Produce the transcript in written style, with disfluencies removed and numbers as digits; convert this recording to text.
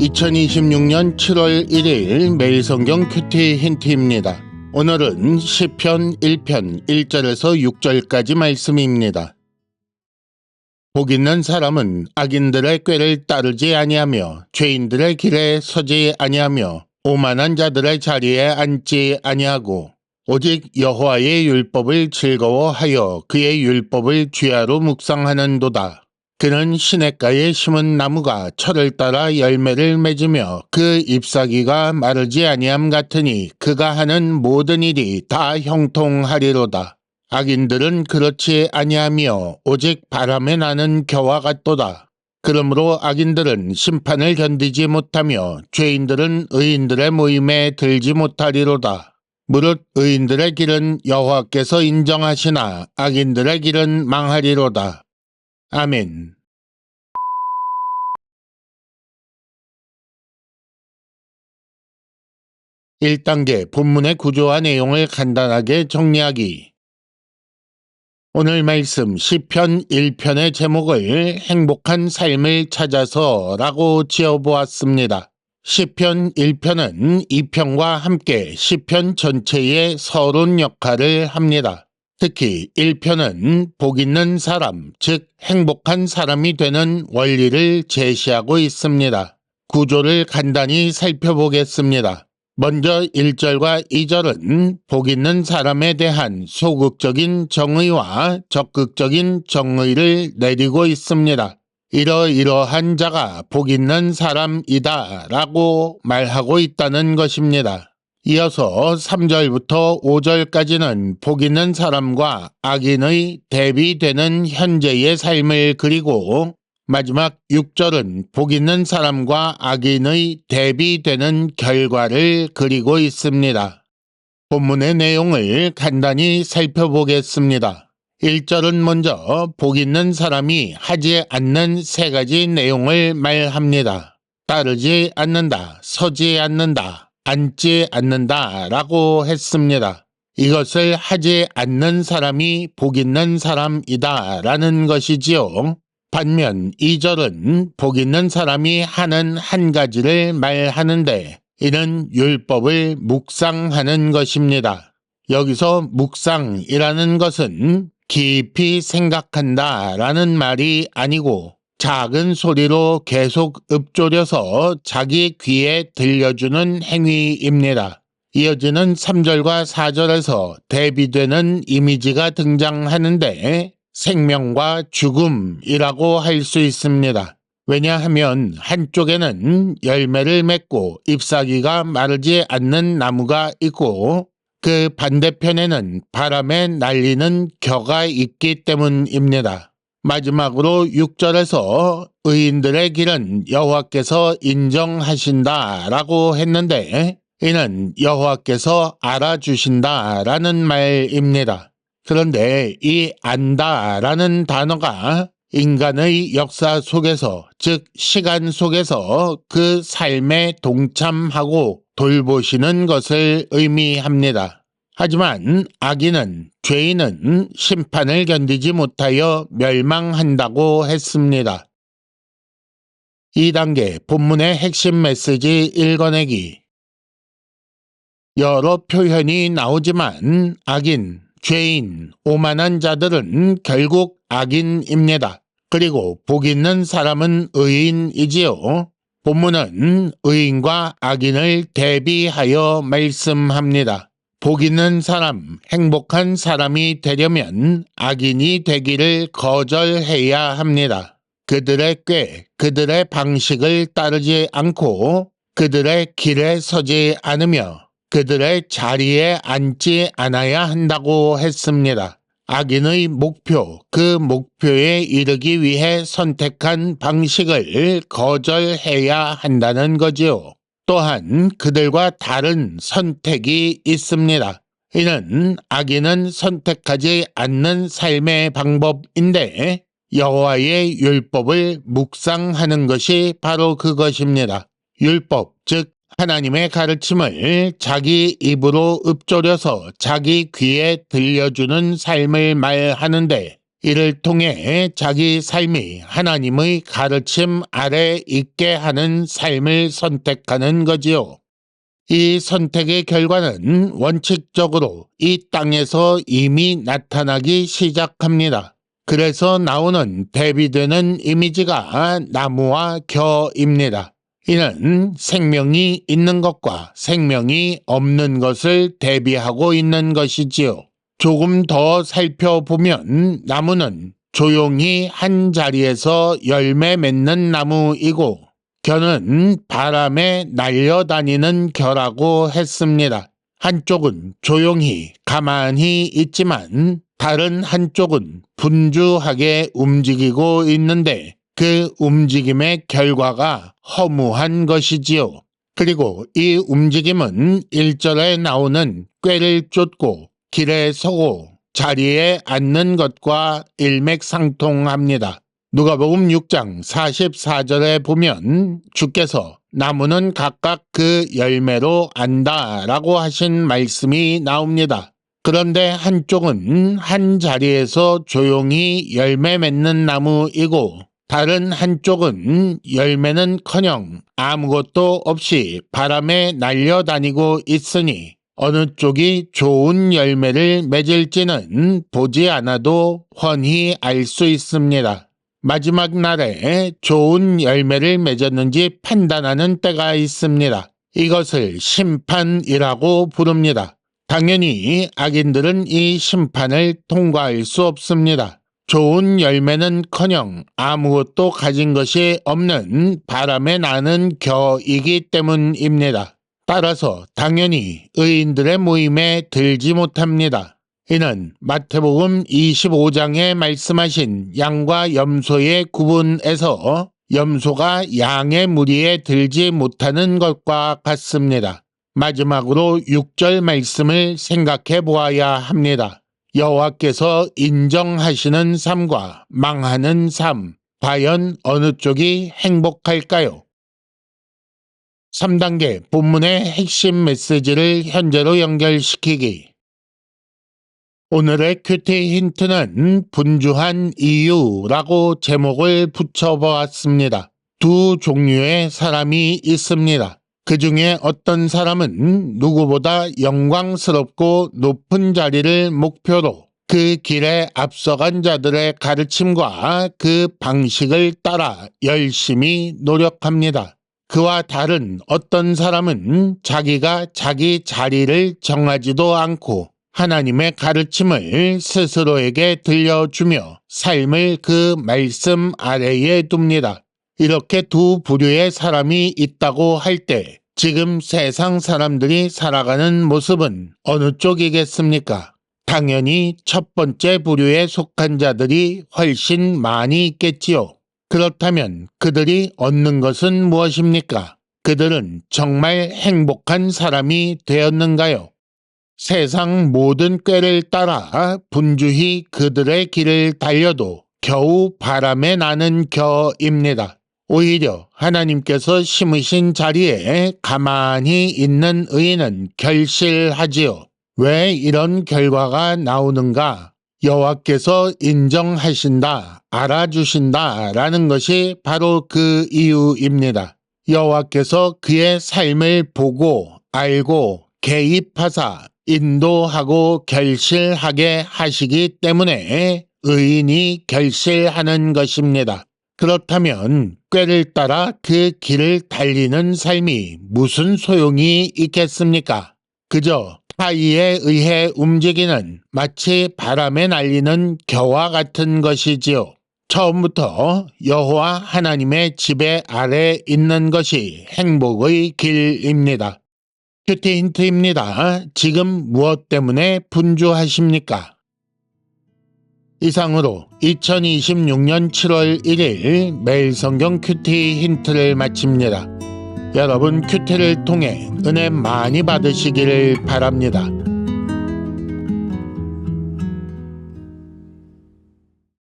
2026년 7월 1일 매일성경 큐티 힌트입니다. 오늘은 시편 1편 1절에서 6절까지 말씀입니다. 복 있는 사람은 악인들의 꾀를 따르지 아니하며 죄인들의 길에 서지 아니하며 오만한 자들의 자리에 앉지 아니하고 오직 여호와의 율법을 즐거워하여 그의 율법을 주야로 묵상하는도다. 그는 시냇가에 심은 나무가 철을 따라 열매를 맺으며 그 잎사귀가 마르지 아니함 같으니 그가 하는 모든 일이 다 형통하리로다. 악인들은 그렇지 아니하며 오직 바람에 나는 겨와 같도다. 그러므로 악인들은 심판을 견디지 못하며 죄인들은 의인들의 모임에 들지 못하리로다. 무릇 의인들의 길은 여호와께서 인정하시나 악인들의 길은 망하리로다. 아멘. (1단계) 본문의 구조와 내용을 간단하게 정리하기. 오늘 말씀 시편 1편의 제목을 행복한 삶을 찾아서 라고 지어보았습니다. 시편 1편은 2편과 함께 시편 전체의 서론 역할을 합니다. 특히 1편은 복 있는 사람, 즉 행복한 사람이 되는 원리를 제시하고 있습니다. 구조를 간단히 살펴보겠습니다. 먼저 1절과 2절은 복 있는 사람에 대한 소극적인 정의와 적극적인 정의를 내리고 있습니다. 이러이러한 자가 복 있는 사람이다 라고 말하고 있다는 것입니다. 이어서 3절부터 5절까지는 복 있는 사람과 악인의 대비되는 현재의 삶을 그리고 마지막 6절은 복 있는 사람과 악인의 대비되는 결과를 그리고 있습니다. 본문의 내용을 간단히 살펴보겠습니다. 1절은 먼저 복 있는 사람이 하지 않는 세 가지 내용을 말합니다. 따르지 않는다, 서지 않는다, 앉지 않는다 라고 했습니다. 이것을 하지 않는 사람이 복 있는 사람이다 라는 것이지요. 반면 2절은 복 있는 사람이 하는 한 가지를 말하는데 이는 율법을 묵상하는 것입니다. 여기서 묵상이라는 것은 깊이 생각한다 라는 말이 아니고 작은 소리로 계속 읊조려서 자기 귀에 들려주는 행위입니다. 이어지는 3절과 4절에서 대비되는 이미지가 등장하는데 생명과 죽음이라고 할 수 있습니다. 왜냐하면 한쪽에는 열매를 맺고 잎사귀가 마르지 않는 나무가 있고 그 반대편에는 바람에 날리는 겨가 있기 때문입니다. 마지막으로 6절에서 의인들의 길은 여호와께서 인정하신다 라고 했는데 이는 여호와께서 알아주신다 라는 말입니다. 그런데 이 안다 라는 단어가 인간의 역사 속에서, 즉 시간 속에서 그 삶에 동참하고 돌보시는 것을 의미합니다. 하지만 악인은, 죄인은 심판을 견디지 못하여 멸망한다고 했습니다. 2단계 본문의 핵심 메시지 읽어내기. 여러 표현이 나오지만 악인, 죄인, 오만한 자들은 결국 악인입니다. 그리고 복 있는 사람은 의인이지요. 본문은 의인과 악인을 대비하여 말씀합니다. 복 있는 사람, 행복한 사람이 되려면 악인이 되기를 거절해야 합니다. 그들의 꾀, 그들의 방식을 따르지 않고 그들의 길에 서지 않으며 그들의 자리에 앉지 않아야 한다고 했습니다. 악인의 목표, 그 목표에 이르기 위해 선택한 방식을 거절해야 한다는 거지요. 또한 그들과 다른 선택이 있습니다. 이는 악인은 선택하지 않는 삶의 방법인데 여호와의 율법을 묵상하는 것이 바로 그것입니다. 율법, 즉 하나님의 가르침을 자기 입으로 읊조려서 자기 귀에 들려주는 삶을 말하는데 이를 통해 자기 삶이 하나님의 가르침 아래 있게 하는 삶을 선택하는 거지요. 이 선택의 결과는 원칙적으로 이 땅에서 이미 나타나기 시작합니다. 그래서 나오는 대비되는 이미지가 나무와 겨입니다. 이는 생명이 있는 것과 생명이 없는 것을 대비하고 있는 것이지요. 조금 더 살펴보면 나무는 조용히 한 자리에서 열매 맺는 나무이고 겨는 바람에 날려다니는 겨라고 했습니다. 한쪽은 조용히 가만히 있지만 다른 한쪽은 분주하게 움직이고 있는데 그 움직임의 결과가 허무한 것이지요. 그리고 이 움직임은 1절에 나오는 꾀를 쫓고 길에 서고 자리에 앉는 것과 일맥상통합니다. 누가복음 6장 44절에 보면 주께서 나무는 각각 그 열매로 안다라고 하신 말씀이 나옵니다. 그런데 한쪽은 한 자리에서 조용히 열매 맺는 나무이고 다른 한쪽은 열매는커녕 아무것도 없이 바람에 날려다니고 있으니 어느 쪽이 좋은 열매를 맺을지는 보지 않아도 훤히 알 수 있습니다. 마지막 날에 좋은 열매를 맺었는지 판단하는 때가 있습니다. 이것을 심판이라고 부릅니다. 당연히 악인들은 이 심판을 통과할 수 없습니다. 좋은 열매는커녕 아무것도 가진 것이 없는 바람에 나는 겨이기 때문입니다. 따라서 당연히 의인들의 모임에 들지 못합니다. 이는 마태복음 25장에 말씀하신 양과 염소의 구분에서 염소가 양의 무리에 들지 못하는 것과 같습니다. 마지막으로 6절 말씀을 생각해 보아야 합니다. 여호와께서 인정하시는 삶과 망하는 삶, 과연 어느 쪽이 행복할까요? 3단계 본문의 핵심 메시지를 현재로 연결시키기. 오늘의 큐티 힌트는 분주한 이유라고 제목을 붙여보았습니다. 두 종류의 사람이 있습니다. 그 중에 어떤 사람은 누구보다 영광스럽고 높은 자리를 목표로 그 길에 앞서간 자들의 가르침과 그 방식을 따라 열심히 노력합니다. 그와 다른 어떤 사람은 자기가 자기 자리를 정하지도 않고 하나님의 가르침을 스스로에게 들려주며 삶을 그 말씀 아래에 둡니다. 이렇게 두 부류의 사람이 있다고 할 때 지금 세상 사람들이 살아가는 모습은 어느 쪽이겠습니까? 당연히 첫 번째 부류에 속한 자들이 훨씬 많이 있겠지요. 그렇다면 그들이 얻는 것은 무엇입니까? 그들은 정말 행복한 사람이 되었는가요? 세상 모든 꾀를 따라 분주히 그들의 길을 달려도 겨우 바람에 나는 겨입니다. 오히려 하나님께서 심으신 자리에 가만히 있는 의인은 결실하지요. 왜 이런 결과가 나오는가? 여호와께서 인정하신다, 알아주신다라는 것이 바로 그 이유입니다. 여호와께서 그의 삶을 보고 알고 개입하사 인도하고 결실하게 하시기 때문에 의인이 결실하는 것입니다. 그렇다면 꾀를 따라 그 길을 달리는 삶이 무슨 소용이 있겠습니까? 그저 타의에 의해 움직이는 마치 바람에 날리는 겨와 같은 것이지요. 처음부터 여호와 하나님의 지배 아래 있는 것이 행복의 길입니다. 큐티 힌트입니다. 지금 무엇 때문에 분주하십니까? 이상으로 2026년 7월 1일 매일 성경 큐티 힌트를 마칩니다. 여러분 큐티를 통해 은혜 많이 받으시기를 바랍니다.